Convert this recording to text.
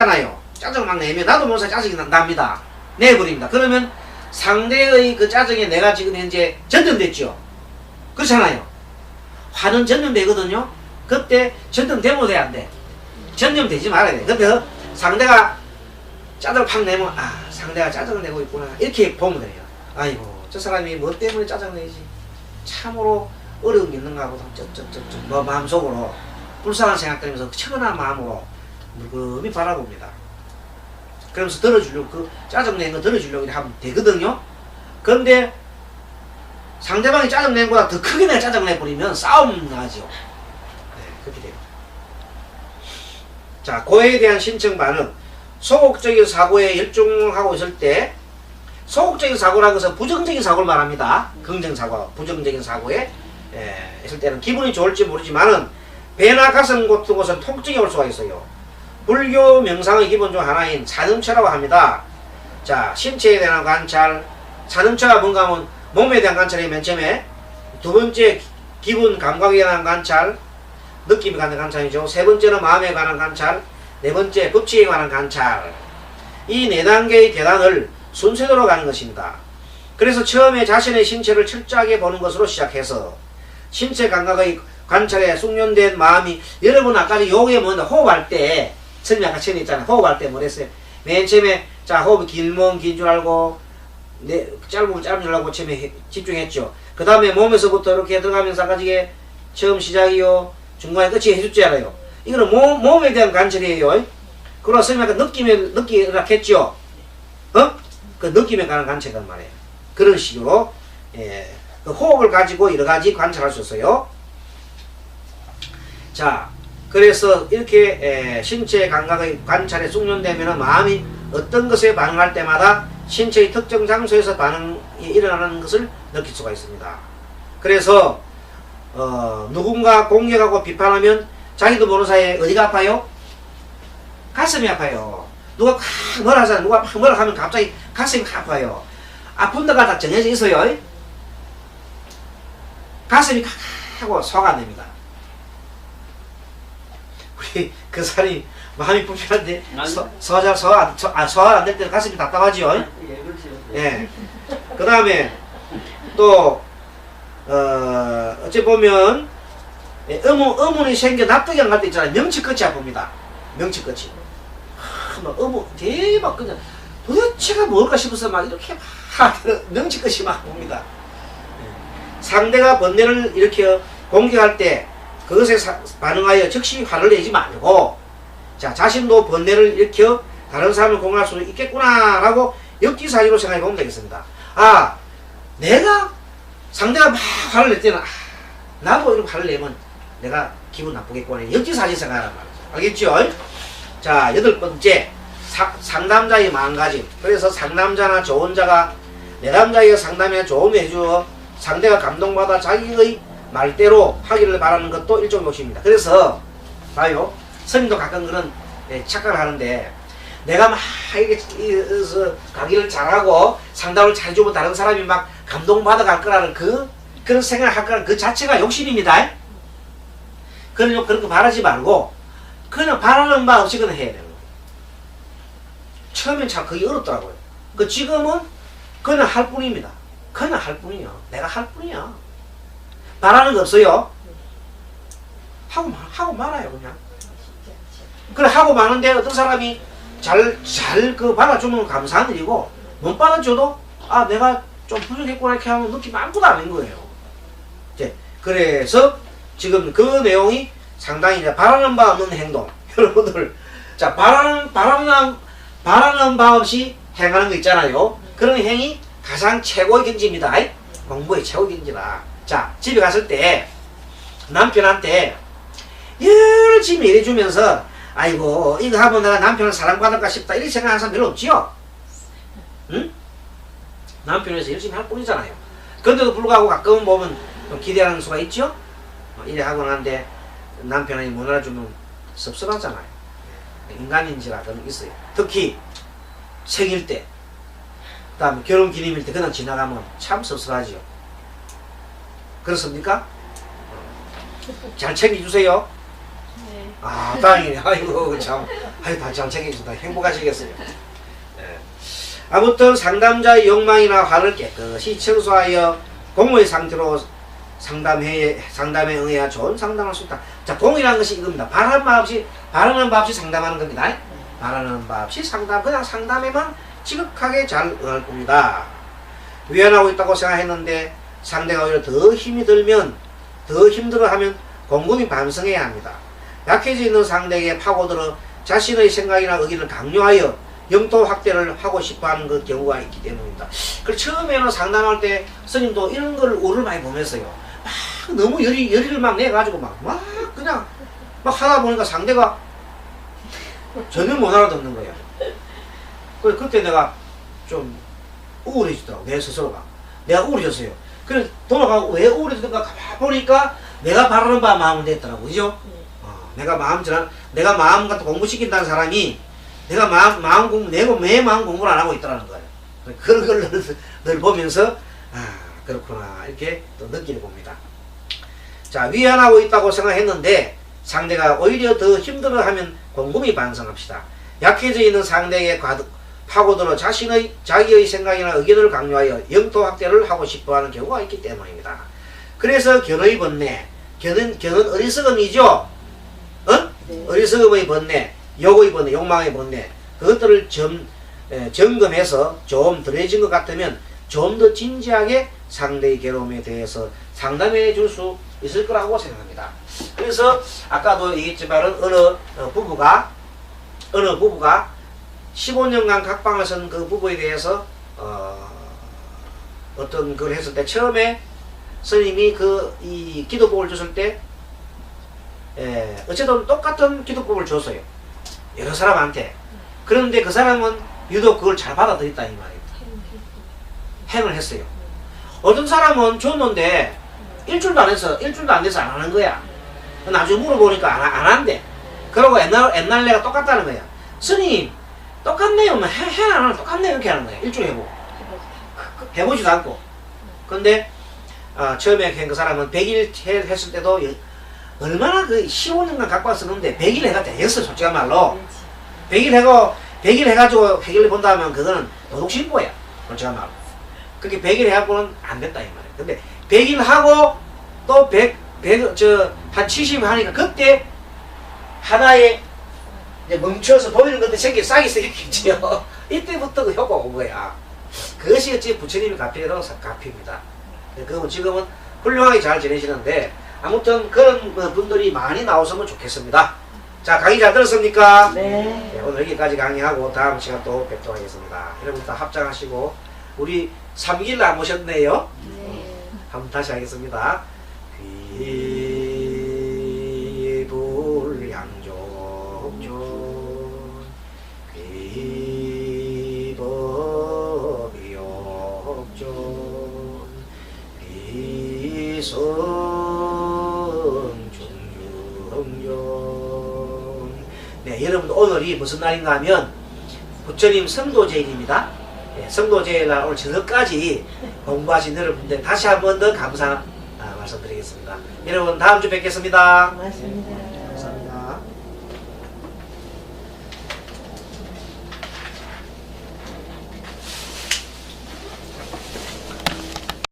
잖아요. 짜증 막 내면 나도 모르는 짜증이 납니다. 내버립니다. 그러면 상대의 그 짜증에 내가 지금 현재 전염됐죠. 그렇잖아요. 화는 전염되거든요. 그때 전염되면 돼야 안 돼. 전염되지 말아야 돼. 근데 상대가 짜증을 팍 내면 아 상대가 짜증을 내고 있구나 이렇게 보면 돼요. 아이고 저 사람이 뭐 때문에 짜증 내지 참으로 어려운 게 있는가 보다 뭐 마음속으로 불쌍한 생각들면서 처근한 마음으로 물금히 바라봅니다. 그러면서 들어주려고 그 짜증내는 거 들어주려고 하면 되거든요. 그런데 상대방이 짜증내는 것보다 더 크게 내가 짜증내버리면 싸움 나죠. 네, 그렇게 돼요. 자, 고해에 대한 신청 반응. 소극적인 사고에 열중하고 있을 때 소극적인 사고라는 것은 부정적인 사고를 말합니다. 긍정사고, 부정적인 사고에 있을 때는 기분이 좋을지 모르지만은 배나 가슴 같은 곳은 통증이 올 수가 있어요. 불교 명상의 기본 중 하나인 산음처라고 합니다. 자, 신체에 대한 관찰. 산음처가 뭔가 하면 몸에 대한 관찰이 맨 처음에, 두 번째 기분 감각에 대한 관찰, 느낌에 관한 관찰이죠. 세 번째는 마음에 관한 관찰, 네 번째 법칙에 관한 관찰. 이 네 단계의 계단을 순서대로 가는 것입니다. 그래서 처음에 자신의 신체를 철저하게 보는 것으로 시작해서 신체 감각의 관찰에 숙련된 마음이, 여러분 아까 요게 뭔데 호흡할 때 선생님 아까 처음에 있잖아요. 호흡할 때 뭐랬어요? 맨 처음에 자 호흡이 길면 긴 줄 알고 짧으면 짧은 줄 알고 처음에 집중했죠. 그 다음에 몸에서부터 이렇게 들어가면서 아까 이게 처음 시작이요 중간에 끝이 해줬잖아요. 이거는 몸에 대한 관찰이에요. 그러나 선생님 아까 느끼라 했죠. 그 느낌에 관한 관찰이란 말이에요. 그런 식으로 그 호흡을 가지고 여러 가지 관찰할 수 있어요. 자, 그래서 이렇게 신체 감각의 관찰에 숙련되면 마음이 어떤 것에 반응할 때마다 신체의 특정 장소에서 반응이 일어나는 것을 느낄 수가 있습니다. 그래서 누군가 공격하고 비판하면 자기도 모르는 사이에 어디가 아파요? 가슴이 아파요. 누가 뭐라 하잖아요. 누가 뭐라 하면 갑자기 가슴이 아파요. 아픈 데가 다 정해져 있어요. 가슴이 하고 소화가 안 됩니다. 우리 그 사람이 마음이 불편한데 소화 안 될 때는 가슴이 답답하지요. 예. 그 다음에 또 어찌 보면 의문이 생겨 납득이 안 갈 때 있잖아요. 명치 끝이 아픕니다. 명치 끝이. 막 대박 그냥 도대체가 뭘까 싶어서 막 이렇게 막 명치 끝이 막 아픕니다. 상대가 번뇌를 일으켜 공격할 때 그것에 반응하여 즉시 화를 내지 말고, 자, 자신도 번뇌를 일으켜 다른 사람을 공격할 수 있겠구나 라고 역지사지로 생각해 보면 되겠습니다. 아, 내가 상대가 막 화를 낼 때는 나도 이렇게 화를 내면 내가 기분 나쁘겠구나 역지사지 생각하란 말이죠. 알겠죠? 자, 8번째 상담자의 마음가짐. 그래서 상담자나 조언자가 내담자에게 상담에 조언을 해주어 상대가 감동받아 자기의 말대로 하기를 바라는 것도 일종의 욕심입니다. 그래서 봐요, 스님도 가끔 그런 착각을 하는데, 내가 막 이렇게 강의를 잘하고 상담을 잘해주면 다른 사람이 막 감동받아 갈 거라는 그런 생각을 할 거라는 그 자체가 욕심입니다. 그런 거 바라지 말고 그냥 바라는 바 없이 그냥 해야 되는 거예요. 처음엔 참 그게 어렵더라고요. 지금은 그냥 할 뿐입니다. 그냥 할 뿐이야. 내가 할 뿐이야. 바라는 거 없어요. 하고 말아요, 그냥. 그래, 하고 마는데 어떤 사람이 잘 받아주면 감사한 일이고, 못 받아줘도, 내가 좀 부족했구나, 이렇게 하면 느낌 아무것도 안 한 거예요. 이제, 그래서 지금 그 내용이 상당히 이제 바라는 바 없는 행동. 여러분들, 자, 바라는 바 없이 행하는 거 있잖아요. 그런 행위 가장 최고의 경지입니다. 공부의 최고의 경지다. 자, 집에 갔을 때 남편한테 열심히 일해주면서 아이고 이거 하면 내가 남편을 사랑받을까 싶다 이렇게 생각하는 사람 별로 없지요? 응? 남편을 위해서 열심히 할 뿐이잖아요. 그런데도 불구하고 가끔은 보면 좀 기대하는 수가 있죠? 이래 하고 나는데 남편이 못 알아주면 섭섭하잖아요. 인간인지라 그런 게 있어요. 특히 생일 때, 그 다음에 결혼기념일 때 그냥 지나가면 참 섭섭하지요. 그렇습니까? 잘 챙겨주세요. 네. 다행이네. 아이고, 참. 아유, 다 잘 챙겨준다. 행복하시겠어요. 예. 아무튼 상담자의 욕망이나 화를 깨끗이 청소하여 공의 상태로 상담에 응해야 좋은 상담할 수 있다. 자, 공이라는 것이 이겁니다. 바라는 바 없이 상담하는 겁니다. 바라는 바 없이 그냥 상담에만 지극하게 잘 응할 겁니다. 위안하고 있다고 생각했는데 상대가 오히려 더 힘이 들면, 더 힘들어하면 곰곰이 반성해야 합니다. 약해져 있는 상대에게 파고들어 자신의 생각이나 의견을 강요하여 영토 확대를 하고 싶어하는 그 경우가 있기 때문입니다. 그 처음에는 상담할 때 스님도 이런 걸 오를 많이 보면서요. 막 너무 열의를 막 내가지고 막 그냥 막 하다 보니까 상대가 전혀 못 알아듣는 거예요. 그때 내가 좀 우울해지더라고. 내 스스로가. 내가 우울해졌어요. 그래서 돌아가고 왜 우울해졌는가 보니까 내가 바라는 바 마음은 됐더라고. 그죠? 내가 마음 갖다 공부시킨다는 사람이 내가 마음 공부, 내 마음 공부를 안 하고 있더라는 거예요. 그런 걸 늘 보면서, 그렇구나. 이렇게 또 느끼게 봅니다. 자, 위안하고 있다고 생각했는데 상대가 오히려 더 힘들어하면 곰곰이 반성합시다. 약해져 있는 상대에게 파고들어 자기의 생각이나 의견을 강요하여 영토 확대를 하고 싶어하는 경우가 있기 때문입니다. 그래서 견의 번뇌, 견은 어리석음이죠. 네. 어리석음의 번뇌, 욕의 번뇌, 욕망의 번뇌, 그것들을 점검해서 좀 덜해진 것 같으면 좀 더 진지하게 상대의 괴로움에 대해서 상담해 줄 수 있을 거라고 생각합니다. 그래서 아까도 얘기했지만 어느 부부가 15년간 각방을 쓴 그 부부에 대해서 어떤 걸 했을 때 처음에 스님이 이 기도법을 줬을 때 어쨌든 똑같은 기도법을 줬어요. 여러 사람한테. 그런데 그 사람은 유독 그걸 잘 받아들였다 이 말입니다. 행을 했어요. 어떤 사람은 줬는데 일주일도 안 돼서 안 하는 거야. 나중에 물어보니까 안 한대. 그러고 옛날 내가 똑같다는 거야. 스님 똑같네요. 해 안 하면 똑같네요. 이렇게 하는 거야. 일주일 해보고. 해보지도 않고. 근데 처음에 그 사람은 100일 했을 때도 얼마나 15년간 갖고 쓰는데 100일 해가 되겠어. 솔직한 말로. 100일 해가지고 해결을 본다 하면 그거는 도둑신고야. 솔직한 말로. 그렇게 100일 해갖고는 안 됐다 이 말이야. 근데 100일 하고 또 한 70 하니까 그때 하나의 이제 멈춰서 보이는 것도 싹이 생겼겠지요. 이때부터 그 효과가 온 거야. 그것이 어찌 부처님이 갚이라고 갚입니다. 그건 지금은 훌륭하게 잘 지내시는데 아무튼 그런 분들이 많이 나오시면 좋겠습니다. 자, 강의 잘 들었습니까? 네. 오늘 여기까지 강의하고 다음 시간 또 뵙도록 하겠습니다. 여러분 다 합장하시고 우리 3길 안 모셨네요. 네. 한번 다시 하겠습니다. 귀불양족존 귀법이옥존 귀성중중존. 네, 여러분 오늘이 무슨 날인가 하면 부처님 성도제일입니다. 네, 성도제일날 오늘 저녁까지 공부하신 여러분들 다시 한 번 더 감사 말씀드리겠습니다. 여러분 다음 주 뵙겠습니다. 고맙습니다.